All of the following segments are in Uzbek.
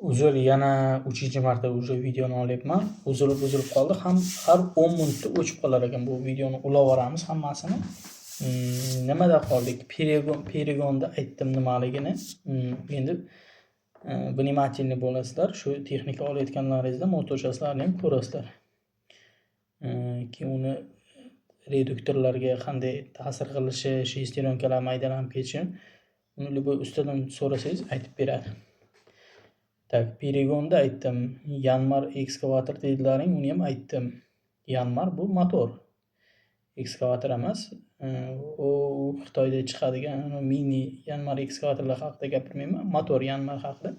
Uzr, yana 3-marta уже videoni olyapman. Uzilib qoldi. Har 10 minutda o'chib qolar ekan. Bu videoni ulayveramiz hammasini. Nimada qoldik? Perigonda aytdim nimaligini. Endi vнимательный bo'lasizlar. Shu texnika olayotganlaringizda motochaslarni ham ko'rasizlar. Keyin uni reduktorlarga qanday ta'sir qilishi, shestyoronkalar maydalanib ketishi, uni любой ustadan so'rasangiz aytib beradi. Tak, Perigonda aytdim. Yanmar ekskavator deydilaring, uni ham aytdim. Yanmar bu motor. Ekskavator emas. U Xitoyda chiqadigan mini Yanmar ekskavatorlar haqida gapirmayman. Motor Yanmar haqida.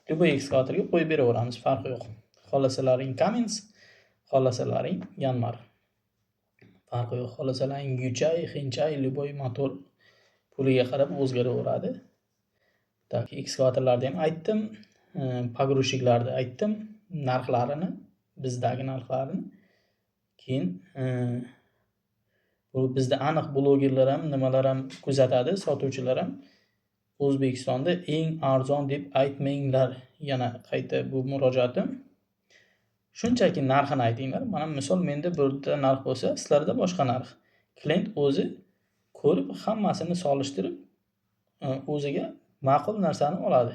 Любой ekskavatorga qo'yib beraveramiz, farqi yo'q. Xohlasalaring Cummins, xohlasalaring Yanmar. Farqi yo'q. Xohlasalaring Yuchay, Hinchay, любой motor puliga qarab o'zgaraveradi. Tak, ekskavatorlarni ham aytdim. Pogruzchiklarni aytdim, narxlarini, bizdagi narxlarini. Keyin bu bizda aniq blogerlar ham, nimalar ham kuzatadi, sotuvchilar ham. O'zbekistonda eng arzon deb aytmanglar. Yana qayta bu murojaatim. Shunchaki narxini aytinglar. Mana misol menda burada narx bo'lsa, sizlarda boshqa narx. Klient o'zi ko'rib, hammasini solishtirib, o'ziga ma'qul narsani oladi.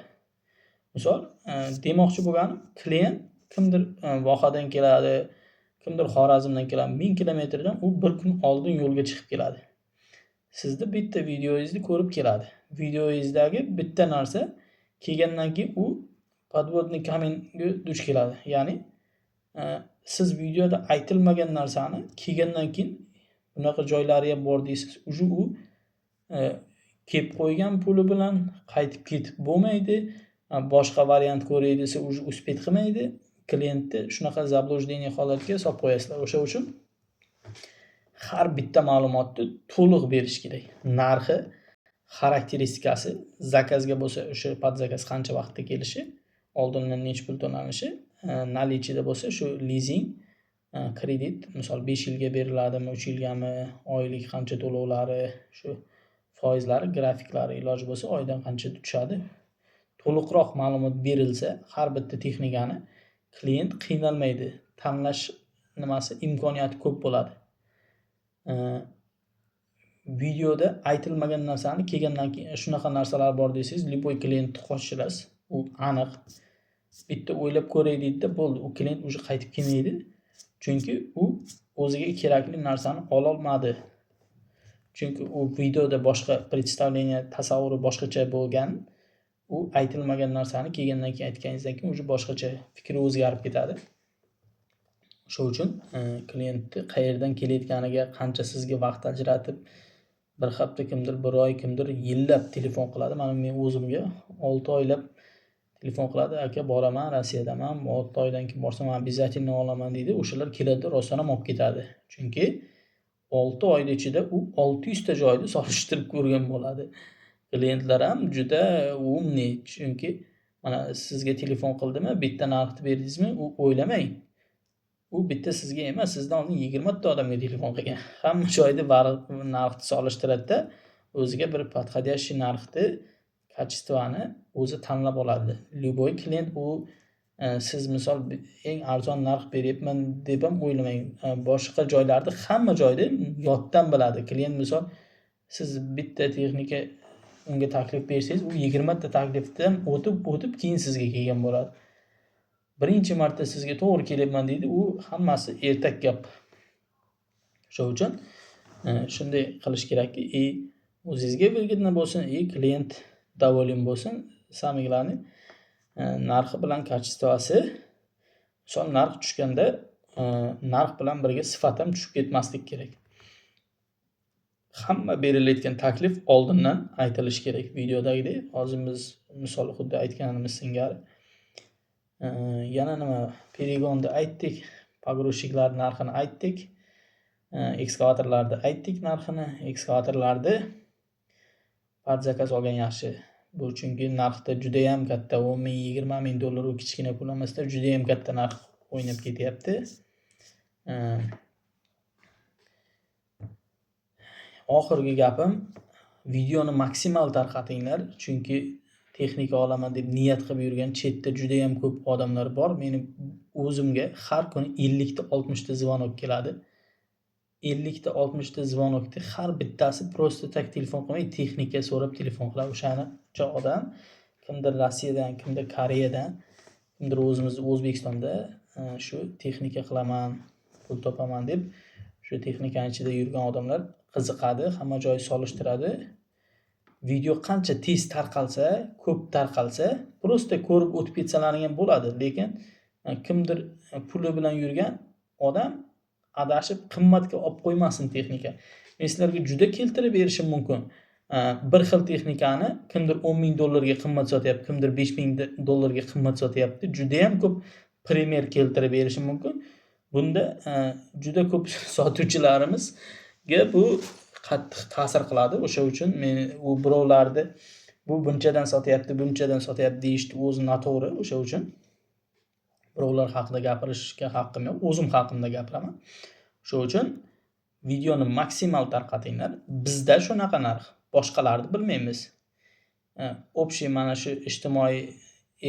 Misol, demoqchi bo'lganim, klient kimdir Vohadan keladi, kimdir Xorazmdan keladi, 1000 kilometrdan u bir kun oldin yo'lga chiqib keladi. Sizni bitta videoingizni ko'rib keladi. Videoingizdagi bitta narsa kelgandan keyin u podvodniy kamenga duch keladi. Ya'ni siz videoda aytilmagan narsani kelgandan keyin bunaqa joylari ham bor deysiz. Uje u kelib qo'ygan puli bilan qaytib ketib bo'lmaydi. Boshqa variant ko'ray desa uje uspet qilmaydi. Klientni shunaqa zablуждение holatiga solib qo'yasizlar. O'sha uchun har bitta ma'lumotni to'liq berish kerak. Narxi, xarakteristikasi, zakazga bo'lsa o'sha podzakaz qancha vaqtda kelishi, oldindan necha pul to'lanishi, наличиеda bo'lsa shu lizing, kredit, misol 5 yilga beriladimi, 3 yilgami, oylik qancha to'lovlari, shu foizlari, grafiklari iloji bo'lsa oydan qancha tushadi. To'liqroq ma'lumot berilsa, har bitta texnikani klient qiynalmaydi. Tanlash nimasi imkoniyati ko'p bo'ladi. Videoda aytilmagan narsani kelgandan keyin shunaqa narsalar bor desangiz, любой klient qochirasiz. U aniq. Bitta o'ylab ko'ray deydi-da, bo'ldi. U klient уже qaytib kelmaydi. Chunki u o'ziga kerakli narsani ola olmadi. Chunki u videoda boshqa представление, tasavvuri boshqacha bo'lgan. U aytilmagan narsani kelgandan keyin aytganingizdan keyin уже boshqacha fikri o'zgarib ketadi. Shuning uchun klientni qayerdan kelayotganiga, qancha sizga vaqt ajratib, bir hafta kimdir, bir oy kimdir yillab telefon qiladi. Mana men o'zimga 6 oylab telefon qiladi. Aka, boraman, Rossiyadaman, 6 oydan keyin borsam обязательно olaman deydi. O'shalar keladi, rostdan ham olib ketadi. Chunki 6 oyda ichida u 600 ta joyda solishtirib ko'rgan bo'ladi. Klientlar ham juda umniy. Chunki mana sizga telefon qildimi, bitta narxni berdingizmi, u o'ylamang. U bitta sizga emas, sizdan oldin 20 ta odamga telefon qilgan. Hamma joyda narxni solishtiradi-da, o'ziga bir podходящий narxni, kачествоni o'zi tanlab oladi. Любой klient u siz misol eng arzon narx beryapman deb ham o'ylamang. Boshqa joylarda hamma joyda yoddan biladi. Klient misol siz bitta texnika unga taklif bersangiz, u 20 ta taklifdan o'tib keyin sizga kelgan bo'ladi. Birinchi marta sizga to'g'ri kelyapman deydi, u hammasi ertak gap. Shuning uchun shunday qilish kerakki, o'zingizga выгодно bo'lsin, klient доволен bo'lsin. Самое главное narxi bilan качествоsi. Misol narx tushganda narx bilan birga sifat ham tushib ketmaslik kerak. Hamma berilayotgan taklif oldindan aytilishi kerak videodagidek. Hozir biz misol xuddi aytganimiz singari. Yana nima? Perigonda aytdik, pogruzchiklar narxini aytdik. Ekskavatorlarda aytdik narxini. Ekskavatorlarda podzakaz olgan yaxshi. Bu chunki narxda juda ham katta, 10 ming, 20 ming dollar u kichkina pul emasda, juda ham katta narx o'ynab ketyapti. Oxirgi gapim, videoni maksimal tarqatinglar, chunki texnika olaman deb niyat qilib yurgan chetda juda ham ko'p odamlar bor. Meni o'zimga har kuni 50 ta 60 ta zvonok keladi. 50 ta 60 ta zvonokni har bittasi prosta tak telefon qilmay texnika so'rab telefon qiladi. O'shacha odam kimdir Rossiyadan, kimdir Koreyadan, kimdir o'zimizda O'zbekistonda shu texnika qilaman, pul topaman deb shu texnikaning ichida yurgan odamlar qiziqadi, hamma joy solishtiradi. Video qancha tez tarqalsa, ko'p tarqalsa, prosta ko'rib o'tib ketsalaring ham bo'ladi, lekin kimdir puli bilan yurgan odam adashib qimmatga olib qo'ymasin texnika. Men sizlarga juda keltirib berishim mumkin. Bir xil texnikani kimdir $10,000 qimmat sotyapti, kimdir $5,000 qimmat sotyapti. Juda ham ko'p primer keltirib berishim mumkin. Bunda juda ko'p sotuvchilarimizga bu qattiq ta'sir qiladi. O'sha uchun men u birovlarni bu bunchadan sotyapti deyishdi o'zi noto'g'ri. O'sha uchun birovlar haqida gapirishga haqqim yo'q. O'zim haqimda gapiraman. O'sha uchun videoni maksimal tarqatinglar. Bizda shunaqa narx, boshqalarni bilmaymiz. Общий mana shu ijtimoiy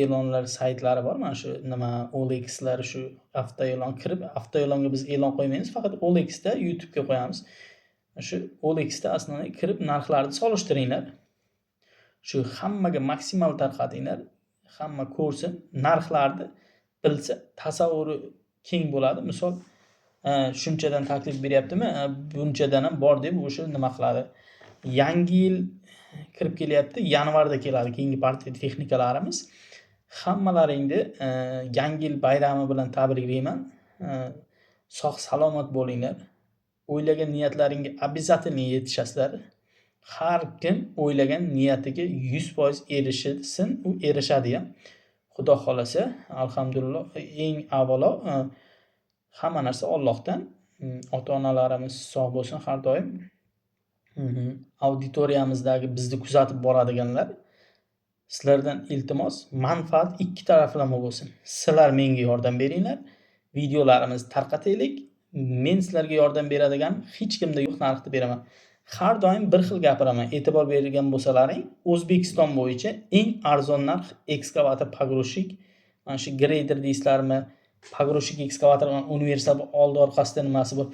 e'lonlar saytlari bor. Mana shu OLXlar, shu avtoe'lon kirib, avtoe'longa biz e'lon qo'ymaymiz, faqat OLXda YouTube'ga qo'yamiz. Shu OLXda asnoviy kirib narxlarni solishtiringlar. Shu hammaga maksimal tarqatinglar. Hamma ko'rsin, narxlarni bilsa, tasavvuri keng bo'ladi. Misol, shunchadan taklif beryaptimi? Bunchadan ham bor deb o'sha nima qiladi. Yangi yil kirib kelyapti, yanvarda keladi keyingi partiya texnikalarimiz. Hammalaringni yangi yil bayrami bilan tabriklayman. Sog' salomat bo'linglar. O'ylagan niyatlaringga обязательно yetishasizlar. Har kim o'ylagan niyatiga 100% erishsin, u erishadi ham. Xudo xolasa, alhamdulillah, eng avvalo hamma narsa Allohdan. Ota-onalarimiz sog' bo'lsin har doim. Auditoriyamizdagi bizni kuzatib boradiganlar, sizlardan iltimos, manfaat ikki taraflama bo'lsin. Sizlar menga yordam beringlar, videolarimizni tarqataylik. Men sizlarga yordam beradigan hech kimda yo'q narxda beraman. Har doim bir xil gapiraman. E'tibor bergan bo'lsalaring, O'zbekiston bo'yicha eng arzon narx ekskavator pogrushik, mana shu grader deysizlarmi, pogrushik ekskavator universal oldi orqasida nimasi bor,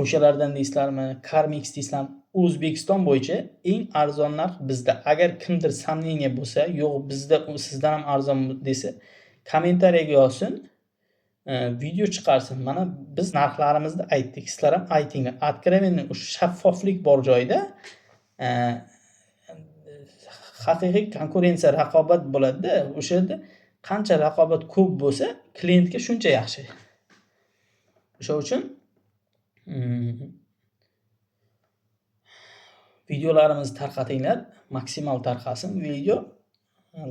o'shalardan deysizlarmi, Carmix deysizlarmi, O'zbekiston bo'yicha eng arzon narx bizda. Agar kimdir samneniya bo'lsa, yo'q bizda sizdan ham arzon desa, kommentariyaga yozsin. Video chiqarsin. Mana biz narxlarimizni aytdik, sizlar ham aytinglar. Откровенно o'sha shaffoflik bor joyda haqiqiy konkurensiya, raqobat bo'ladi-da. O'sha yerda qancha raqobat ko'p bo'lsa, klientga shuncha yaxshi. O'sha uchun videolarimizni tarqatinglar, maksimal tarqasin video.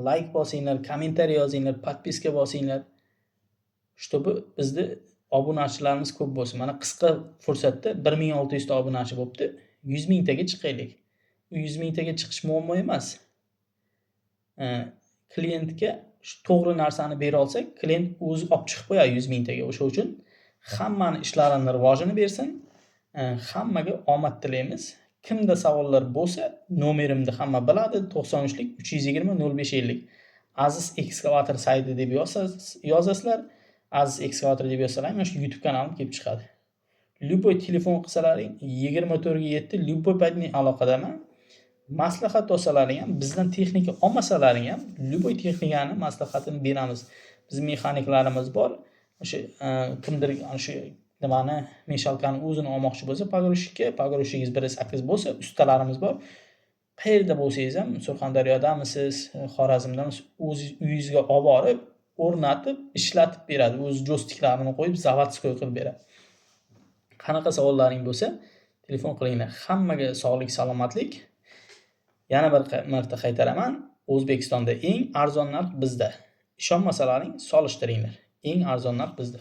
Like bosinglar, kommentariy yozinglar, podpiska bosinglar. Чтобы bizda obunachilarimiz ko'p bo'lsin. Mana qisqa fursatda 1600 ta obunachi bo'libdi. 100 ming taga chiqaylik. U 100 ming taga chiqish muammo emas. Klientga shu to'g'ri narsani bera olsak, klient o'zi olib chiqib qo'yadi 100 ming taga. O'sha uchun hammani ishlarini rivojini bersin. Hammaga omad tilaymiz. Kimda savollar bo'lsa, nomerimni hamma biladi. 93lik 320 0550. Aziz ekskavator sayti deb yozasizlar. Aziz ekskavator deb yozsalaring, mana shu YouTube kanalim kelib chiqadi. Любой telefon qilsalaring 24 ga 7 любой payt men aloqadaman. Maslahat olsalaring ham, bizdan texnika olmasalaring ham, любой texnikani maslahatini beramiz. Biz mexaniklarimiz bor. O'sha kimdir shu nimani meshalkani o'zini olmoqchi bo'lsa, pogrushikka 1.8 bo'lsa, ustalarimiz bor. Qayerda bo'lsangiz ham, Surxondaryodamisiz, Xorazmdamisiz, o'z uyingizga olib borib, o'rnatib, ishlatib beradi. O'z joystiklarini qo'yib, zavodskoy qilib beradi. Qanaqa savollaring bo'lsa, telefon qilinglar. Hammaga sog'lik, salomatlik. Yana bir marta qaytaraman, O'zbekistonda eng arzon narx bizda. Ishonmasalaring, solishtiringlar. Eng arzon narx bizda.